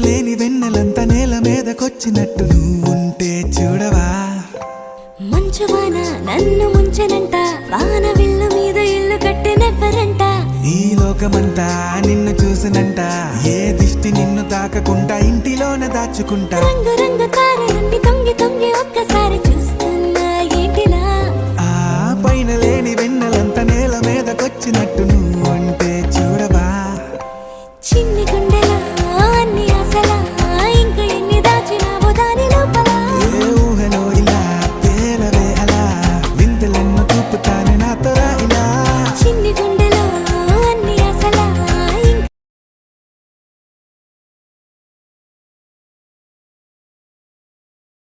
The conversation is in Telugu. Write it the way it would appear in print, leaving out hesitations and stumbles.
లేని వెన్నెలంతా నేల మీదకొచ్చినట్టు నువ్వుంటే చూడవా. మంచువాన నన్ను ముంచెనంట, వాన విల్లు మీద ఇల్లు కట్టినెవ్వరంట. ఈ లోకమంతా నిన్ను చూసినంట, ఏ దిష్టి నిన్ను తాకకుండా ఇంటిలోనే దాచుకుంటా. రంగు రంగు తారలన్నీ తొంగి తొంగి ఒక్కసారి